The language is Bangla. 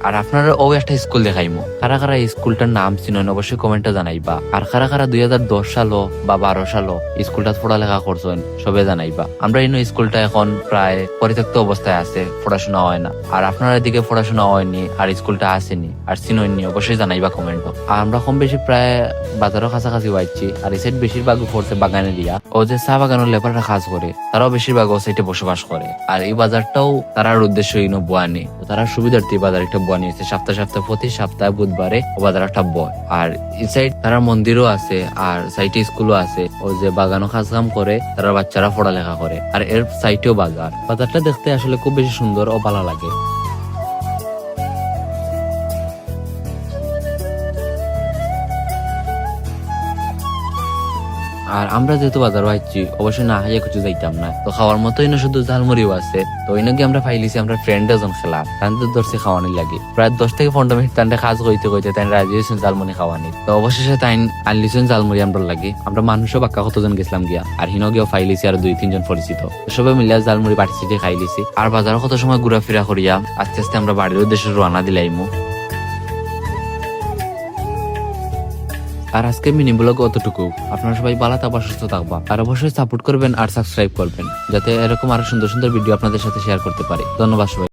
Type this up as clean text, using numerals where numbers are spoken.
আর আপনারা ও একটা স্কুল দেখাইমো, কারা কারা এই স্কুলটার নাম চিনেন অবশ্যই কমেন্টে জানাইবা। আর কারা কারা 2010 সালও বা 12 সালও স্কুলটা পড়ালেখা করছেন সবে জানাইবা। আমরা এই স্কুলটা এখন প্রায় পরিত্যক্ত অবস্থায় আছে, পড়াশোনা হয় না। আর আপনার এদিকে পড়াশোনা হয়নি আর স্কুলটা আসেনি আর চিননি অবশ্যই জানাইবা কমেন্ট। আর আমরা কম বেশি প্রায় বাজারের কাছাকাছি পাইছি। আর এই সাইড বেশিরভাগ পড়ছে বাগানে দিয়া, ও যে চা বাগানের লেবাররা কাজ করে তারাও বেশিরভাগ ও সাইডে বসবাস করে। আর এই বাজারটাও তারার উদ্দেশ্য বোয়ানি, তারা সুবিধার্থী বাজার একটা বোয়ানি হয়েছে। সপ্তাহে প্রতি সপ্তাহে বুধবারে ও বাজার একটা বয়। আর এই সাইড তারা মন্দিরও আছে আর সাইডে স্কুলও আছে। ও যে বাগানও কাজ কাম করে, তারা বাচ্চারা পড়ালেখা করে। আর এর সাইটেও বাজারটা দেখতে আসলে খুব বেশি সুন্দর ও ভালো লাগে। আর আমরা যেহেতু বাজার পাইছি অবশ্যই না হাইয়া কিছু যাইতাম না, তো খাওয়ার মতোই না শুধু ঝালমুড়িও আছে। তো ওই নাকি আমরা পাইলিছি আমরা ফ্রেন্ড এজন খেলা তাদের ধরছি খাওয়ানি লাগে। প্রায় 10 থেকে 15 মিনিট তান্ডে কাজ কইতে কইতে তাই রাজি হয়েছেন ঝালমুড়ি খাওয়ানি। তো অবশেষে তাই আনলিছেন ঝালমুড়ি আমরা লাগে। আমরা মানুষও বাক্কা কতজন গেছিলাম গিয়া, আর হিনো গিয়েও পাইলিছি আর 2-3 জন পরিচিত। সবাই মিলিয়া ঝালমুড়ি পার্টিসিপেট খাইলিছি। আর বাজারে কত সময় ঘোরাফেরা করিয়া আস্তে আস্তে আমরা বাড়ির উদ্দেশ্যে রওনা দিলাইমু। আর আজকে মিনি ব্লগ অতটুকু। আপনারা সবাই ভালো থাকবা, সুস্থ থাকবা, আর অবশ্যই সাপোর্ট করবেন আর সাবস্ক্রাইব করবেন, যাতে এরকম আরো সুন্দর সুন্দর ভিডিও আপনাদের সাথে শেয়ার করতে পারি। ধন্যবাদ সবাই।